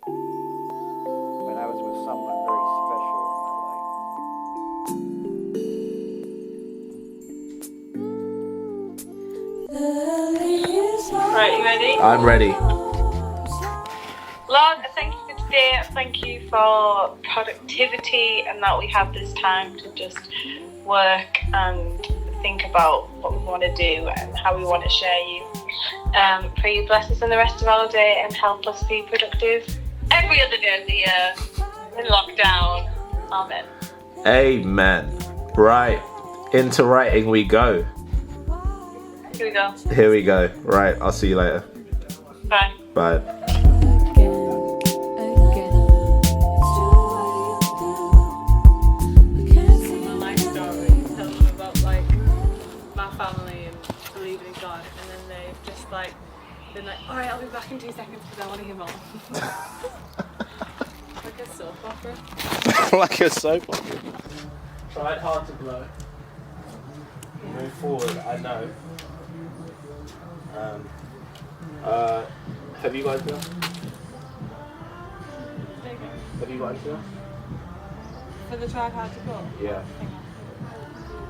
when I was with someone very special in my life. Right, you ready? I'm ready. Lord, I thank you for today. I thank you for productivity and that we have this time to just work and think about what we want to do and how we want to share you. Pray you bless us in the rest of our day and help us be productive every other day of the year in lockdown. Amen. Amen. Right, into writing we go. Here we go. Here we go. Right, I'll see you later. Bye. Bye. My story, tell them about like my family and believing in God, and then they've just like been like, alright, I'll be back in 2 seconds because I want to hear more. Like a soap opera. Like a soap opera. Tried hard to blow. Move forward, I know. Have you guys done? Have you got anything else? For the tried hard to go. Yeah.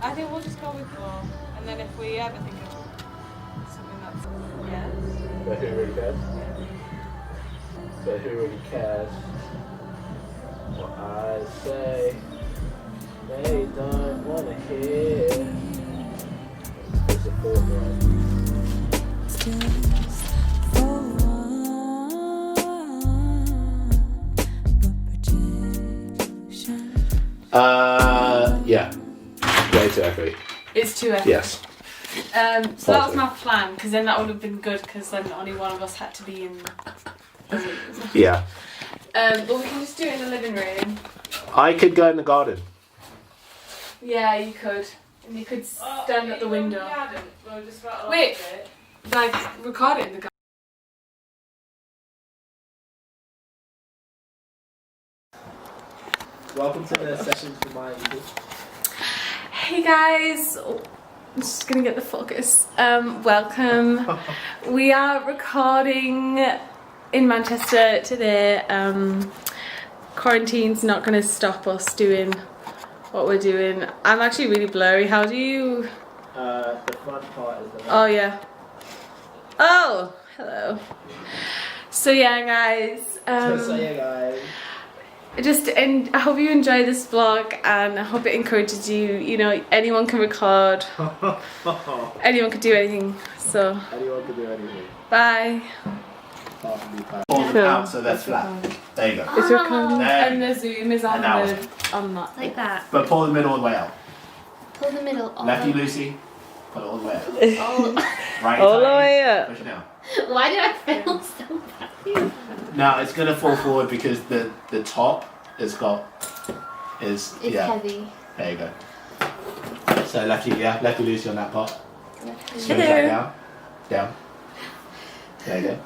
I think we'll just go with more, and then if we ever think of something that's But who really cares? But who really cares what I say? They don't want to hear. It's a fourth one. Yeah. Way too echoey. It's too epic. Yes. So that was my plan, because then that would have been good, because then only one of us had to be in the room. Yeah. But we can just do it in the living room. I could go in the garden. Yeah, you could. And you could stand at the window. Wait, like, record it in the garden. Welcome to the session for my Eagles. Hey guys, I'm just gonna get the focus. Welcome. We are recording in Manchester today. Quarantine's not gonna stop us doing what we're doing. I'm actually really blurry. How do you? The front part is the Oh yeah. Oh, hello. So yeah, guys. And I hope you enjoy this vlog, and I hope it encourages you. You know, anyone can record. Anyone can do anything. So. Anyone can do anything. Bye. Hold them out so they're flat. There you go. It's recording. There. And the zoom is on And now on that. Like that. But pull the middle all the way out. Pull the middle all Lefty the loosey. Pull it all the way out. Oh. Right. All the tighty, way up. Push it down. Why did I fail so badly? Now it's gonna fall forward because the top is It's yeah. heavy. There you go. So lefty loosey on that part. Swing Hello. that down. Down. There you go.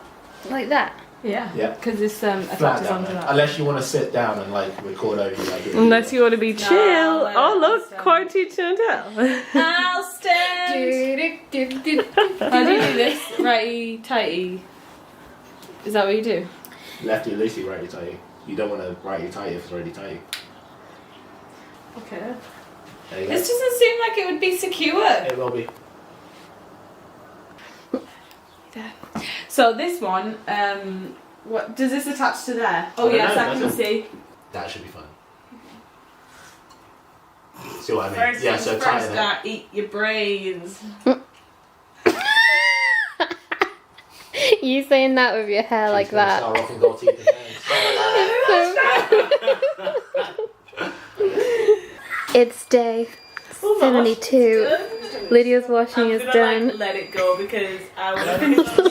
Like that. Yeah. Yeah. Because this Flat attaches down onto there. that. Unless you want to sit down and like record over you like it. Unless you want to be chill. No, I'll look, stand. quarantine hotel. I'll stand. How do you do this? Righty tighty. Is that what you do? Lefty loosey, righty tighty. You don't want to righty tighty if it's already tighty. Okay. There you go. This doesn't seem like it would be secure. It will be. So this one, what does this attach to there? Oh I don't yes, know, I can does it? see. That should be fun. See what I mean? First Yeah, things so first, tighten it. eat your brains. You saying that with your hair like She's gonna that. start rocking gold teeth and bangs. It's day 72. Lydia's washing is I'm gonna done. like, let it go because I was,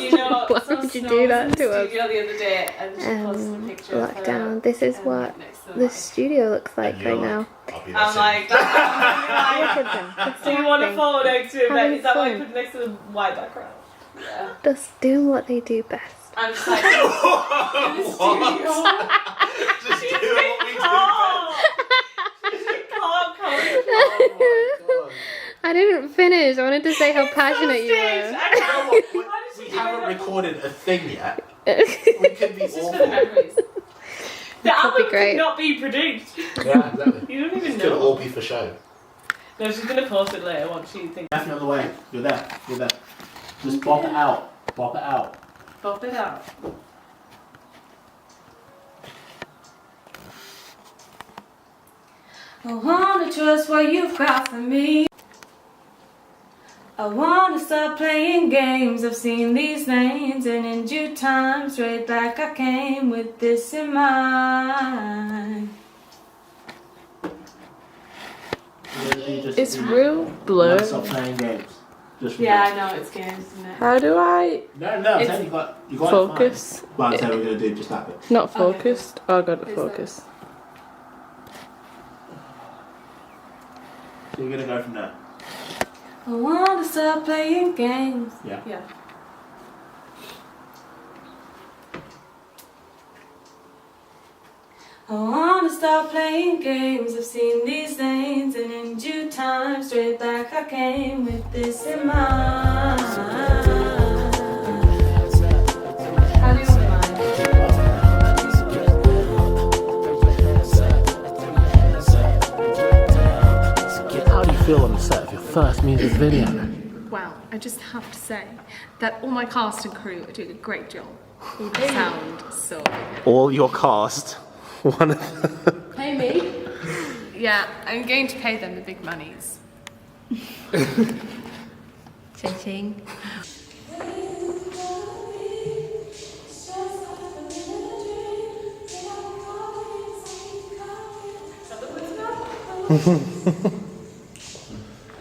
you know, Why some would you snow do was that in the to us? studio the other day and she posted a picture of her, Lockdown. This is what next to the the studio looks like right now. I'll be I'm like, Look at them. Just do you want a laughing. photo next to it? Having Is that why you fun. put it next to the white background? Yeah. Just doing what they do best. I'm just like, in the studio. Just do what we do. I didn't finish. I wanted to say how passionate you were. We haven't recorded a thing yet. We could be It's just for the awful. memories. great. Not be produced. Yeah, exactly. You don't even It's gonna know. all be for show. No, she's gonna post it later once she thinks. Definitely on the way. You're there. You're there. Just bop it out. Bop it out. Pop it out. I wanna trust what you've got for me. I wanna stop playing games. I've seen these lanes, and in due time, straight back I came with this in mind. It's real blurred. Stop playing games. Just Yeah, I know it's games, isn't it? How do I No, I'm It's- saying you got focus? It fine. But I'm saying we're gonna do just that bit. Not focused. Oh, I got to Is focus. So you're gonna go from there. I wanna stop playing games. Yeah. Yeah. I wanna stop playing games. I've seen these lanes, and in due time, straight back I came with this in mind. How do you want mine? How do you feel on the set of your first music video? Well, I just have to say that all my cast and crew are doing a great job. All the sound so good. All your cast. One of Pay me? Yeah, I'm going to pay them the big monies. Ching.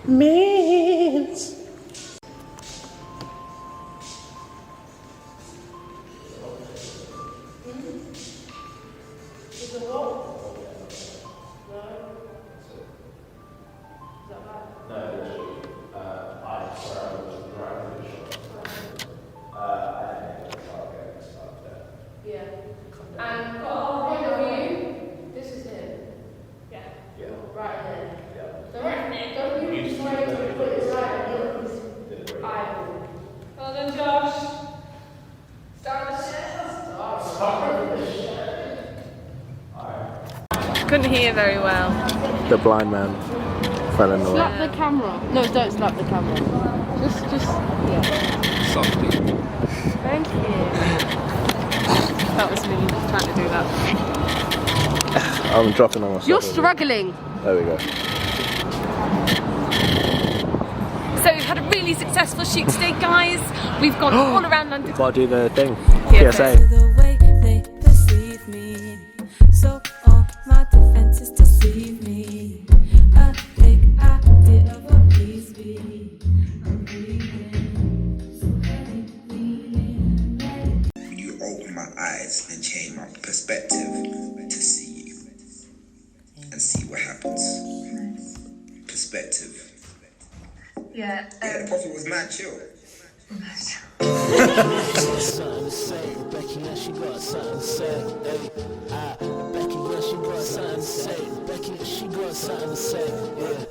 Miss. And point of view, this is him. Yeah. Right there. Don't you try to put his eye on his eyeball. Well then, Josh. Start the set. Couldn't hear very well. The blind man fell in the way. Slap the camera. No, don't slap the camera. Just, yeah. Softly. Thank you. That was me trying to do that. I'm dropping on myself. You're struggling. There we go. So we've had a really successful shoot today, guys. We've gone all around London. Gotta do the thing. Yeah, PSA. The way they perceive me, so all my defenses deceive me. A fake idea of what peace be. I'm breathing, so let You open my eyes and change my perspective to see you and see what happens. Perspective. Yeah. Yeah, the prophet was mad chill. Something to say, Becky, yeah, she got something to say. Hey, Becky, yeah, she got something to say. Becky, she got something to say. Yeah.